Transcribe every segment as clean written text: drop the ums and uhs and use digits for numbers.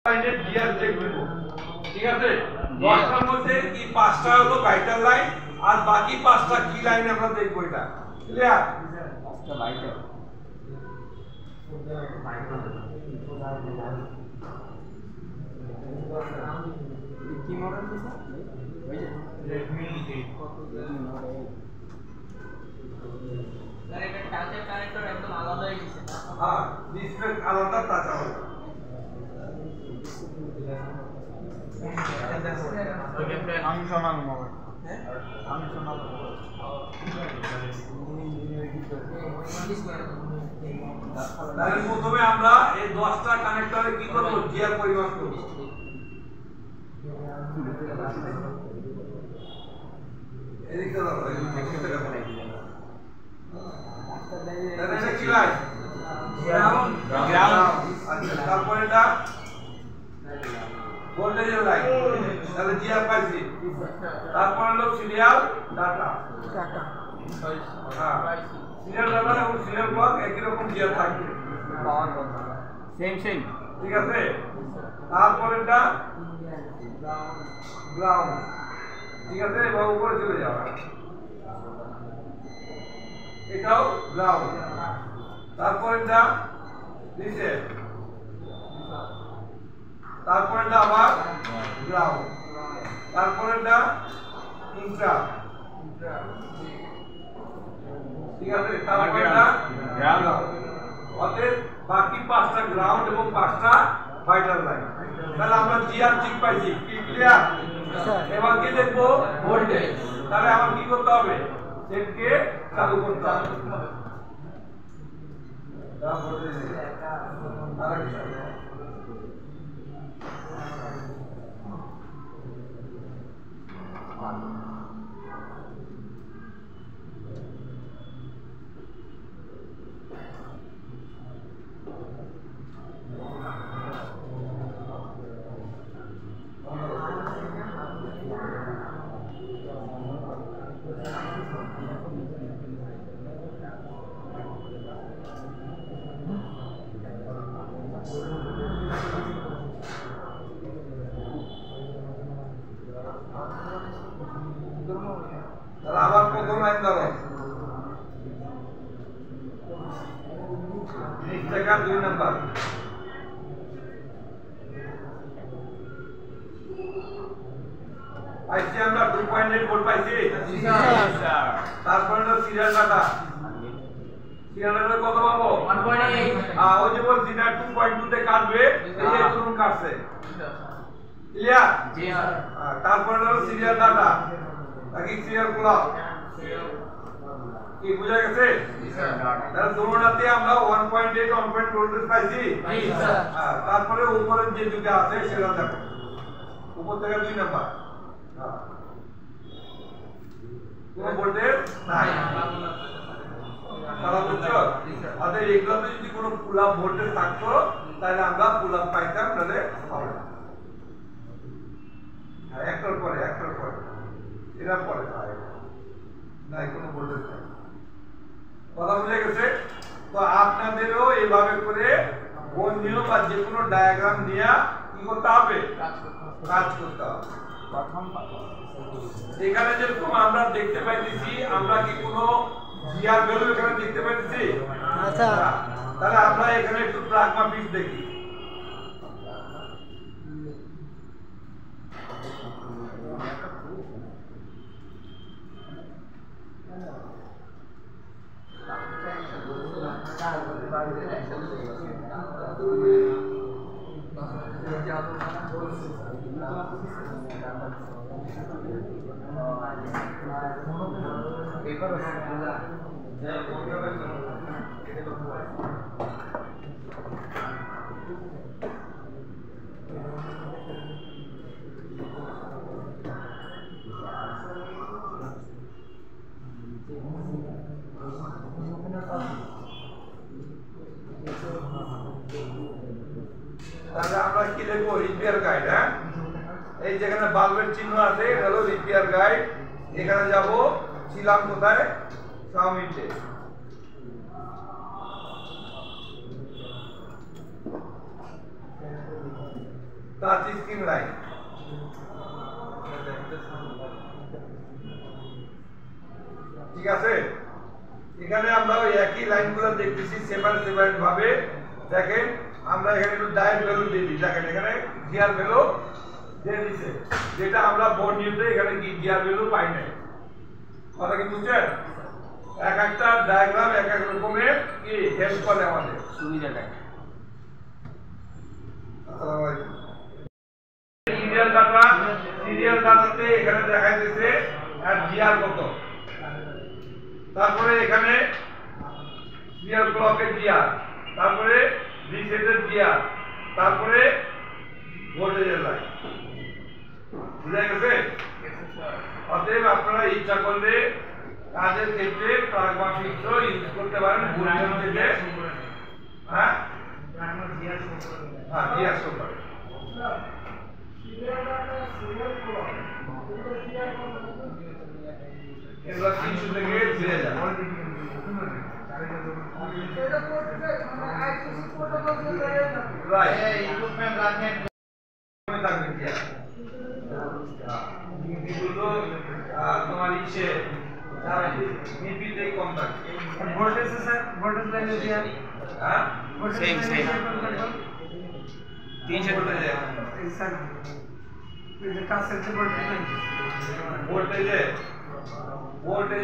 লাইনের gear check দেব, ঠিক আছে? 10টার মধ্যে কি 5টা হলো ভাইটাল লাইন আর বাকি 5টা কি লাইন আমরা দেখব। এটা ক্লিয়ার? 5টা ভাইটাল কি মডেল দিছে? ওই যে Redmi 8 স্যার এটা টাচের কানেক্টর একদম আলাদা হয়ে গেছে। হ্যাঁ, ডিসপ্লে আলাদা, টাচ আলাদা। ফাংশনাল মোড, হ্যাঁ ফাংশনাল মোড। তাহলে প্রথমে আমরা এই 10টা কানেক্টরে কি করব? গিয়ার পরিমাপ করব। এদিকে দাও, এদিকে দাও। তাহলে এটা কি লাইন? গ্রাউন্ড। আচ্ছা, তারপরে এটা ভোল্টেজের লাইন, তাহলে জিআর পাইছি। তারপর হলো সিরিয়াল ডাটা। হ্যাঁ, সিরিয়াল ডাটা এবং সিরিয়াল ব্লক একই রকম জিআর থাকবে, সেম, ঠিক আছে? তারপর এটা গ্রাউন্ড, ঠিক আছে? এবার উপরে চলে যাবে, এটাও গ্রাউন্ড। তারপর এটা নিচে, তারপর এটা আবার গ্রাউন্ড, তারপর এটা ইন্ট্রা, ঠিক আছে? তারপর এটা গ্রাউন্ড। অতএব বাকি 5টা গ্রাউন্ড এবং 5টা ভাইটাল লাইন। তাহলে আমরা জিআর ঠিক পাইছি, কি ক্লিয়ার? এবার কি দেখবো? ভোল্টেজ। তাহলে আমার কি করতে হবে? সেটকে চালু করতে হবে। দা ভোল্টেজ আরেকটা আবার প্রথম লাইন ধরো, নিচ থেকে 2 নাম্বার। পাইছি আমরা 2.8 ভোল্ট পাইছি। তারপরে সিরিয়াল ডাটা, সিরিয়াল ডাটা কত পাবো? 1.8। ওই যে বলছি না 2.2 তে কাটবে, এই যে ধরুন কাটছে, ক্লিয়ার? জি স্যার। তারপরে হলো সিরিয়াল ডাটা, নাকি সিরিয়াল ক্লক, কি বুঝা গেছে? জি স্যার। তাহলে দুটোতে আমরা 1.8 1.2 ভোল্টেজ পাইছি। জি স্যার। তারপরে উপরে যে দুটো আছে সেটা দেখো, উপর থেকে 2 নাম্বার, কোনো ভোল্টেজ নাই। তাহলে বুঝছো? আচ্ছা, এগুলোতে যদি কোনো পুল আপ ভোল্টেজ থাকতো তাহলে আমরা পুল আপ পাইতাম, তাহলে হবে না। একটার পরে এরা পরে নাই, কোনো ভোল্টেজ নাই। কথা বুঝে গেছে? তো আপনাদেরও এইভাবে করে বর্ণীয় বা যে কোনো ডায়াগ্রাম নিয়ে কি করতে হবে? কাজ করতে হবে। এখানে যেরকম আমরা দেখতে পাইতেছি, আমরা কি কোনো জিআর ভ্যালু এখানে দেখতে পাইতেছি? আচ্ছা, তাহলে আমরা এখানে একটু প্রাগমাটিক্স দেখি। তাহলে আমরা কি লিখবো? Repair guide. হ্যাঁ, এই যেখানে বাল্বের চিহ্ন আছে এটা হলো রিপেয়ার গাইড। এখানে যাব, ছিলাম কোথায়? সামিটে। Touch screen line. ঠিক আছে, এখানে আমরা ওই একই লাইনগুলো দেখতেছি সেপারেট ভাবে। দেখেন আমরা এখানে একটু ডায়েট ভ্যালু দিয়ে দিই। দেখেন এখানে গিয়ার ভ্যালু দিয়ে দিছে, যেটা আমরা বোর্ড নিতে এখানে কি গিয়ার ভ্যালু পাই নাই। কথা কি বুঝছেন? এক একটা ডায়াগ্রাম এক এক রকমের কি হেল্প করে আমাদের সুবিধা দেয়। আসসালামু আলাইকুম। সিরিয়াল ডাটাতে এখানে দেখাইতেছে আর গিয়ার কত, তারপরে এখানে গিয়ার ব্লকের গিয়ার, তারপরে রিসেটের গিয়ার, তারপরে ভোল্টেজের লাইন। বুঝা গেছে? অতএব আপনারা ইচ্ছা করলে কাজের ক্ষেত্রে প্রাগমাফিক্স ইউজ করতে পারেন। বুলিয়ন থেকে হ্যাঁ গিয়ার শো করে। এগুলো 300 থেকে 2000। তোমার ইচ্ছে কম থাকে। ভোল্টেজ স্যার, ভোল্টেজ লাইনে দিয়া হ্যাঁ সেম 300 ভোল্টেজ স্যার। এই কাছের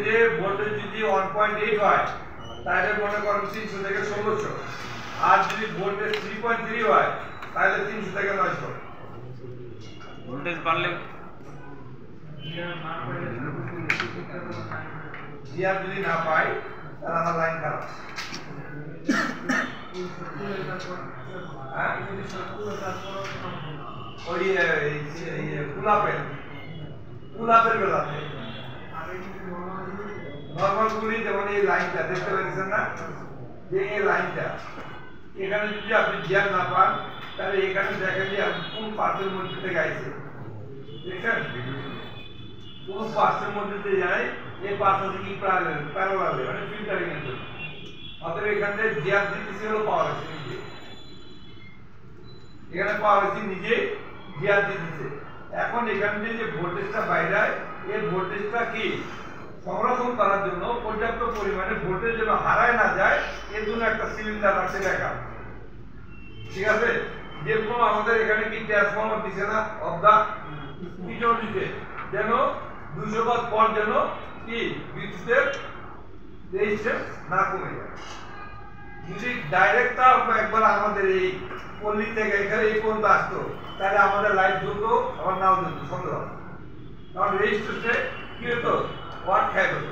যে ভোল্টেজ যদি 1.8 হয় তাহলে মনে করেন 300 থেকে 1600, আর যদি ভোল্টেজ 3.3 হয় তাহলে 300 থেকে 900। ভোল্টেজ বাড়লে গিয়ার যদি না পাই তাহলে আমার লাইন খারাপ। ওই কুলাপের বেলাতে নর্মাল গুলি যেমন এই লাইনটা দেখতে পাচ্ছেন না, যে এই লাইনটা এখানে যদি আপনি গিয়ার না পান তাহলে এখানে দেখেন যে আপনি কোন পার্সের মধ্যে থেকে আইছে। দেখছেন কোন পার্সের মধ্যে দিয়ে যায়, এই পার্সের কি প্যারালাল মানে ফিল্টারিং এর জন্য। অতএব এখানে গিয়ার দিতেছে হলো পাওয়ার আছে নিজে, এখানে পাওয়ার আছে নিজে গিয়ার দিতেছে। এখন এখান থেকে যে ভোল্টেজটা বাইরে হয় এই ভোল্টেজটা কি সংরক্ষণ করার জন্য পর্যাপ্ত পরিমাণে ভোল্টেজ যেন হারায় না যায় এর জন্য একটা সিলিন্ডার আছে দেখা। ঠিক আছে, যেরকম আমাদের এখানে কি ট্রান্সফরমার দিছে না অবদা কিছু দিতে, যেন 200 ওয়াট পর যেন কি বিদ্যুতের রেজিস্ট্যান্স না কমে যায়। যদি ডাইরেক্ট একবার আমাদের এই পল্লী থেকে এখানে এই পর্যন্ত আসতো তাহলে আমাদের লাইট জ্বলতো, আবার নাও জ্বলতো সন্দেহ। কারণ রেজিস্ট্যান্সে কি হতো ওয়াট খাই হতো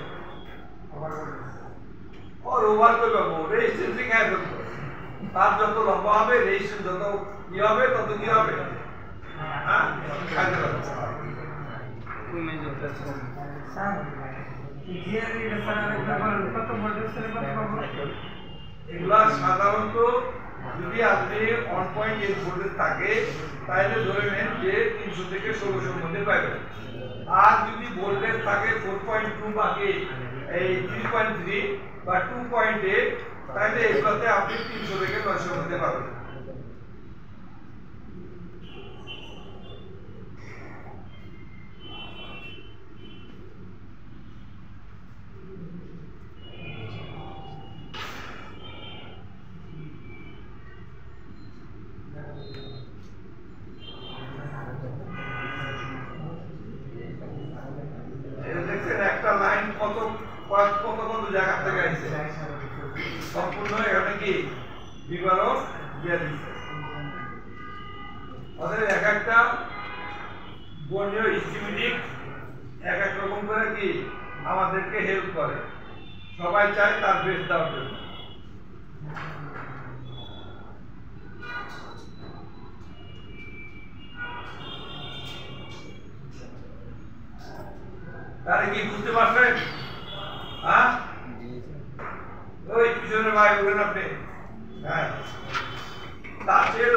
আর ওভার করে পাবো রেজিস্ট্যান্সে খাই হতো। তার যত লম্বা হবে রেজিস্ট্যান্স যত কি হবে তত কি হবে হ্যাঁ খাইতে পারবো। এগুলা সাধারণত যদি আপনি 1.8 ভোল্টেজ থাকে তাহলে ধরে নেন যে 300 থেকে 1600 মধ্যে পাবেন। আর যদি ভোল্টেজ থাকে 4.2 বা এই 3.3 বা 2.8 তাহলে এগুলাতে আপনি 300 থেকে 900 মধ্যে পাবেন। একটা লাইন কত কত কত জায়গা থেকে আইছে সম্পূর্ণ এখানে কি বিবরণ দিয়ে দিচ্ছে। অতএব এক একটা বর্ণীয় স্কিমেটিক এক এক রকম করে কি আমাদেরকে হেল্প করে। সবাই চায় তার বেস্ট দেওয়ার জন্য। তাহলে কি বুঝতে পারছেন? হ্যাঁ ওই পিছনে ভাই বলেন আপনি হ্যাঁ টাচের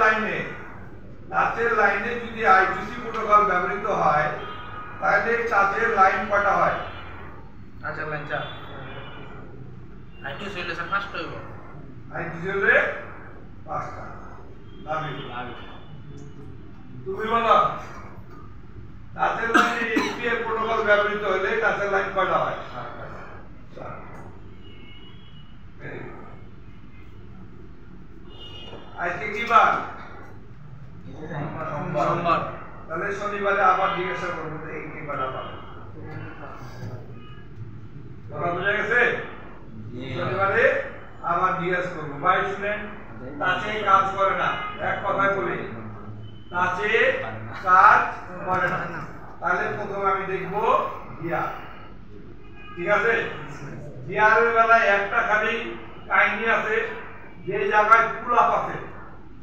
লাইনে যদি আইটিসি প্রোটোকল ব্যবহৃত হয় তাহলে টাচের লাইন কয়টা হয়? টাচের লাইন 4। আইটিসি হলে স্যার 5টা হইব। আইটিসি হলে 5টা। তুমি বলো টাচের লাইনে এসপিআই প্রোটোকল ব্যবহৃত হলে টাচের লাইন কয়টা হয়? আজকে কি বার? সোমবার। তাহলে শনিবারে আবার জিজ্ঞাসা করবো যে এই কি বার আবার কথা বুঝা গেছে? শনিবারে আবার জিজ্ঞাসা করবো। ভাই শুনেন, টাচে কাজ করে না, এক কথায় বলি টাচে কাজ করে না। তাহলে প্রথমে আমি দেখবো গিয়ার, ঠিক আছে? গিয়ারের বেলায় একটা খালি কাহিনী আছে, যে জায়গায় পুল আপ আছে,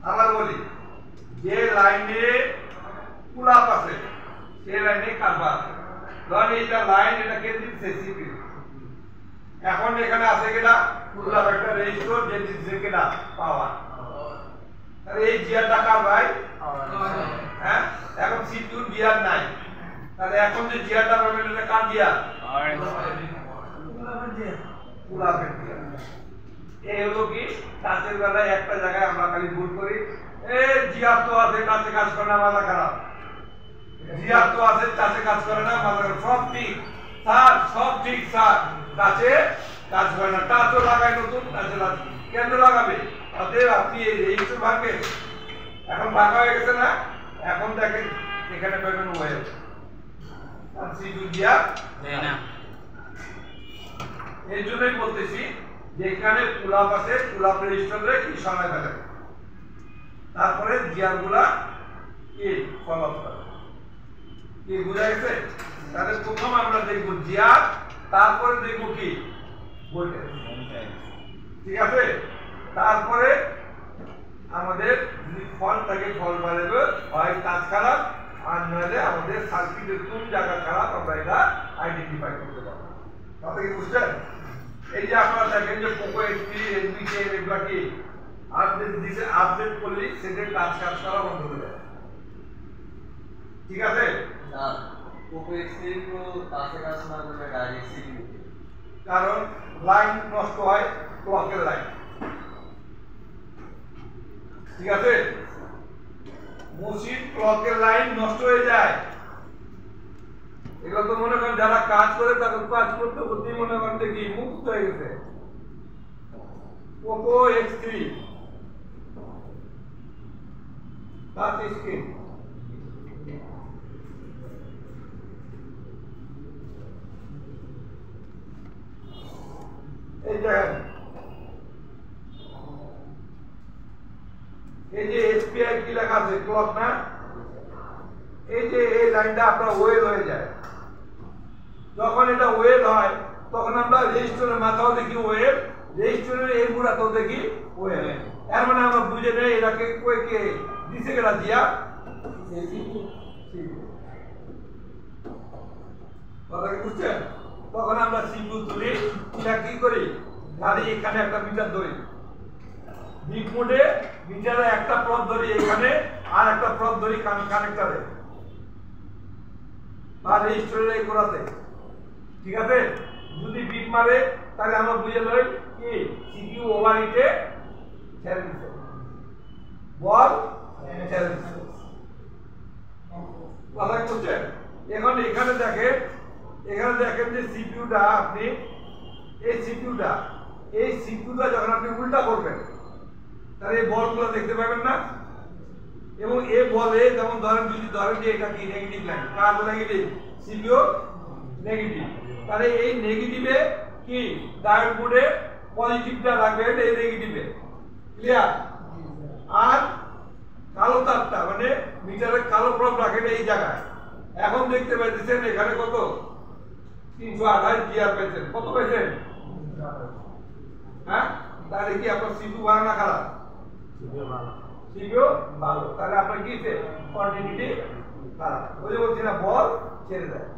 আবার বলি যে লাইনে পুল আপ আছে সেই লাইনে কারবার আছে। ধরেন এইটা লাইন, এটা কে দিচ্ছে? সিপিইউ। এখন এখানে আছে কিনা পুল আপ একটা রেজিস্টার, যে দিচ্ছে কিনা পাওয়ার। তাহলে এই গিয়ারটা কার ভাই? হ্যাঁ, এখন সিপিইউ গিয়ার নাই, তাহলে এখন যে গিয়ারটা পাবেন এটা কার গিয়ার? পুল আপের গিয়ার। এই হলো কি টাচের বেলায় একটা জায়গায় আমরা খালি ভুল করি, জিয়ার তো আছে টাচে কাজ করে না, মাথা খারাপ। জিয়ার তো আছে টাচে কাজ করে না, মাথা খারাপ। সব ঠিক স্যার, সব ঠিক স্যার, টাচে কাজ করে না। টাচও লাগায় নতুন, টাচে কেন লাগাবে? অতএব আপনি এই রেজিস্টার ভাঙবেন, এখন ভাঙা হয়ে গেছে না? এখন দেখেন এখানে পাবেন ওয়েল, আর সিপিইউ গিয়ার দেয় না। এই জন্যই বলতেছি যেখানে পুল আপ আছে, পুল আপ রেজিস্টারে কি সময় থাকে, তারপরে গিয়ারগুলা কি ফলো আপ করে। কি বুঝা গেছে? তাহলে প্রথম আমরা দেখব গিয়ার, তারপরে দেখব কি ভোল্টেজ, ঠিক আছে? তারপরে আমাদের যদি ফল্ট থাকে, ফল্ট বাড়বে, হয় কাজ খারাপ, আর নইলে আমাদের সার্কিটের কোন জায়গা খারাপ আমরা এটা আইডেন্টিফাই করতে পারবো। কথা কি বুঝছেন? এই যে আপনারা দেখেন যে পোকো এক্স3, এসবি10 এগুলা কি আপডেট দিতে, আপডেট করলে সেটা টাচ কাজ করা বন্ধ করে দেয়, ঠিক আছে? না, পোকো এক্স3 তো টাচে কাজ না করে ডাইরেক্ট সিপিইউ, কারণ লাইন নষ্ট হয়, ক্লকের লাইন, ঠিক আছে? মেশিন ক্লকের লাইন নষ্ট হয়ে যায়। এগুলো তো মনে করেন যারা কাজ করে তাদের কাজ করতে করতে মনে করেন কি মুক্ত হয়ে গেছে। পোকো এক্স3 টাচ স্ক্রিন, এই যে এসপিআই কি লেখা আছে, ক্লক না? এই যে এই লাইনটা আপনার ওয়েল হয়ে যায়। যখন এটা ওয়েল হয় তখন আমরা রেজিস্টারের মাথাও দেখি ওয়েল, রেজিস্টারের এই মুড়াতেও দেখি ওয়েল। এর মানে আমরা বুঝে নেই এটাকে কই কে দিছে গেলা দিয়া কথা কি বুঝছেন? তখন আমরা সিপিইউ তুলি, এটা কি করি, গাড়ি এখানে একটা মিটার ধরি, ডিপ মোডে মিটারে একটা প্রদ ধরি এখানে, আর একটা প্রদ ধরি কানেক্টরে আর রেজিস্টারের এই গোড়াতে, ঠিক আছে? যদি বিট মারে তাহলে আমরা বুঝে লই কি সিপিইউ ওভারহিটে ছেড়ে দিছে, বল ছেড়ে দিছে। কথা কি বুঝছেন? এখন এখানে দেখেন যে সিপিইউটা আপনি এই সিপিইউটা যখন আপনি উল্টা করবেন তাহলে এই বলগুলো দেখতে পাবেন না? এবং এই বলে যেমন ধরেন যে এটা কি নেগেটিভ লাইন, কার নেগেটিভ? CPU negative. তাহলে এই নেগেটিভে কি ডায়োড বোর্ডে পজিটিভটা রাখবেন এই নেগেটিভে, ক্লিয়ার? আর কালো তারটা মানে মিটারে কালো প্রব রাখেন এই জায়গায়। এখন দেখতে পাচ্ছেন এখানে কত 328 গিয়ার পেয়েছেন, কত পেয়েছেন? হ্যাঁ, তাহলে কি আপনার সিপিইউ ভালো না খারাপ? সিপিইউ ভালো। তাহলে আপনার কি কন্টিনিউটি খারাপ, ওই যে বলছি না বল ছেড়ে দেয়।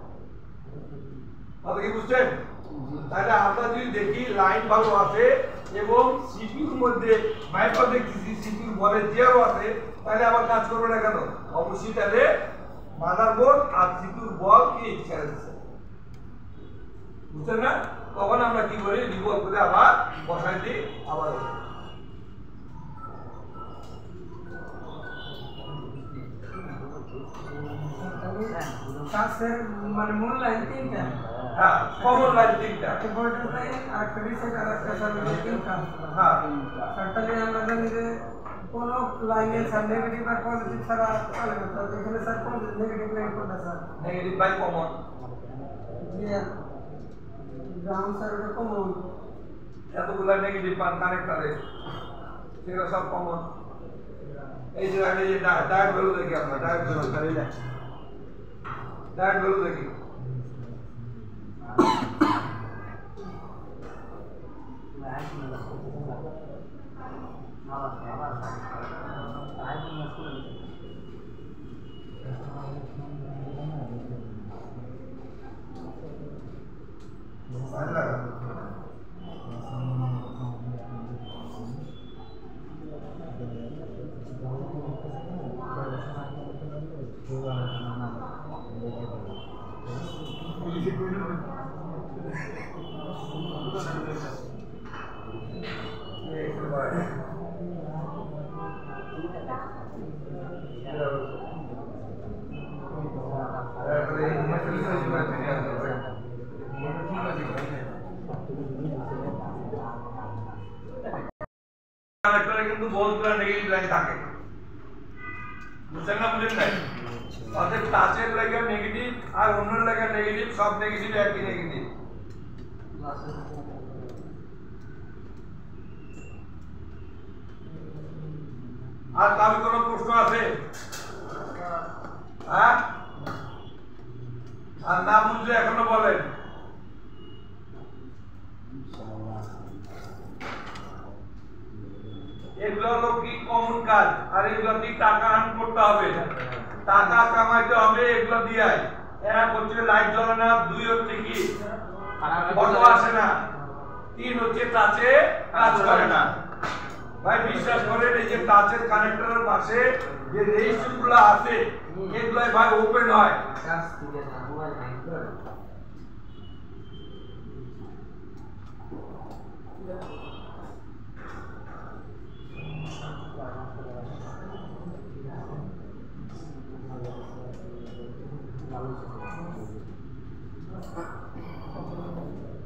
কথা কি বুঝছেন? তাহলে আমরা যদি দেখি লাইন ভালো আছে এবং সিপিইউর মধ্যে মাইক্রো দেখতেছি, সিপিইউ বলে জিরো আছে, তাহলে আবার কাজ করবে না কেন? অবশ্যই তাহলে মাদারবোর্ড আর সিপিইউর বল কি ছেড়ে দিচ্ছে, বুঝছেন না? তখন আমরা কি করি, রিভলভ করে আবার বসাই দিই, আবার কাছের মানে মূল লাইন তিনটা। হ্যাঁ, কমন লাইন তিনটা। একটা ভোল্টেজ লাইন, আরেকটা রিসেট, আর একটা সার্ভিস তিনটা। হ্যাঁ, তাহলে আমরা জানি যে কোনো লাইনে স্যার নেগেটিভ আর পজিটিভ ছাড়া চলে না। তাহলে এখানে স্যার পজিটিভ নেগেটিভ লাইন কোনটা sir? Negative by common. Ground sir ওটা কমন। এতগুলা নেগেটিভ পান কানেক্টরে সেগুলো সব কমন। এই যে আগে যে ডায়োড ভ্যালু দেখি আমরা, ডায়োড ভ্যালু তাহলে ডায়োড ভ্যালু দেখি। কানেক্টরে কিন্তু বহুতগুলো নেগেটিভ লাইন থাকে, বুঝছেন না? বুঝেন নাই? অর্থাৎ টাচের লাগে নেগেটিভ আর অন্যের লাগে নেগেটিভ, সব নেগেটিভ একই নেগেটিভ। আর কারো কোনো প্রশ্ন আছে? হ্যাঁ, আর না বুঝলে এখনো বলেন। এগুলো হলো কি কমন কাজ, আর এগুলো দিয়ে টাকা আর্ন করতে হবে, টাকা কামাইতে হবে এগুলো দিয়ে। এক হচ্ছে লাইট জ্বলে না, দুই হচ্ছে কি ফটো আসে না, তিন হচ্ছে টাচে কাজ করে না। ভাই বিশ্বাস করেন, এই যে টাচের কানেক্টরের পাশে যে রেজিস্টারগুলো আছে এগুলো ভাই ওপেন হয়।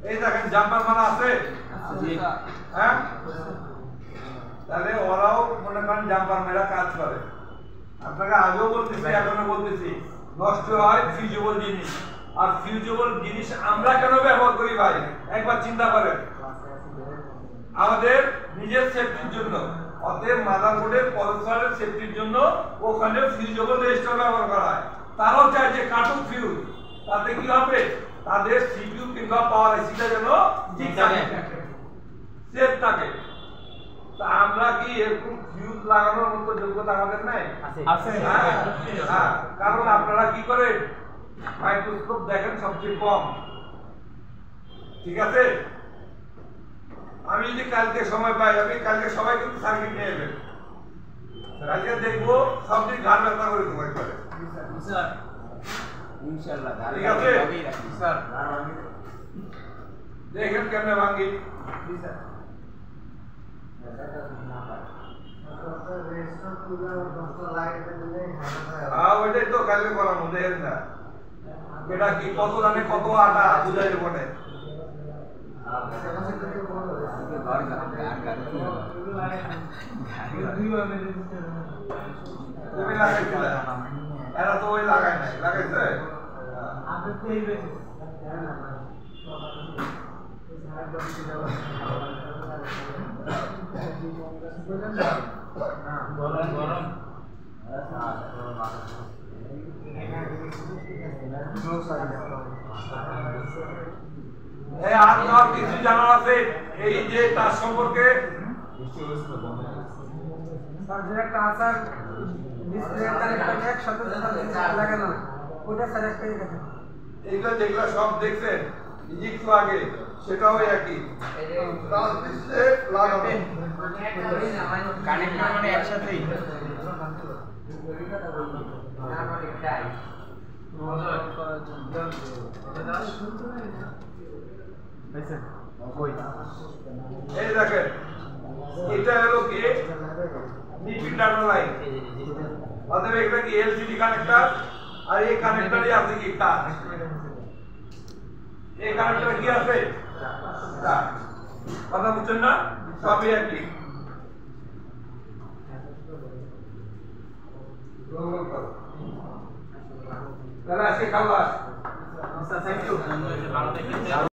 এই দেখেন জাম্পার মারা আছে, হ্যাঁ, তাহলে ওরাও মনে করেন জাম্পার মেরা কাজ করে। আপনাকে আগেও বলতেছি, এখনো বলতেছি, নষ্ট হয় ফিউজেবল জিনিস। আর ফিউজেবল জিনিস আমরা কেন ব্যবহার করি ভাই? একবার চিন্তা করেন, আমাদের নিজের সেফটির জন্য। অতএব মাদারবোর্ডের প্রসেসরের সেফটির জন্য ওখানে ফিউজেবল রেজিস্টার ব্যবহার করা হয়। তারাও চায় যে কাটুক ফিউজ, তাতে কি হবে? তাদের সিপিইউ কিংবা পাওয়ার আইসিটা যেন ঠিক থাকে, সেফ থাকে। তা আমরা কি এরকম ফিউজ লাগানোর মতো যোগ্যতা আমাদের নাই? আছে। হ্যাঁ, কারণ আপনারা কি করেন, মাইক্রোস্কোপ দেখেন সবচেয়ে কম, ঠিক আছে? আমি যদি কালকে সময় পাই, আমি কালকে সবাই কিন্তু সার্কিট নিয়ে যাবেন, কালকে দেখবো সবচেয়ে ঘাট ব্যথা করে তোমায় করে। ইনশাআল্লাহ ঠিক আছে স্যার, দেখেন কেমনে ভাঙ্গি। ওইটাই তো কালকে করানো, দেখেন না এটা কি কত দামে কত আটা বুঝাই বটে। তুমি লাগাইছিলে, এরা তো ওই লাগাই নাই, লাগাইছে আর কিছু জানার আছে এই যে তার সম্পর্কে? একটা আসার ডিসপ্লে কানেক্টর একসাথে লাগানো, ওটা স্যার একটাই দেখেন। এইগুলো যেগুলো সব দেখছেন একটু আগে, সেটাও একই ডিসপ্লে লাগানো, কানেক্টর মানে একসাথেই। এই দেখেন এটা হলো কি ডিজিটাল লাইন, অতএব এটা কি এলসিডি কানেক্টর আর এই কানেক্টরই আছে কি তার এই কানেক্টর কি আছে তার কথা বুঝছেন না সবই একই তাহলে আজকে খাবার থ্যাংক ইউ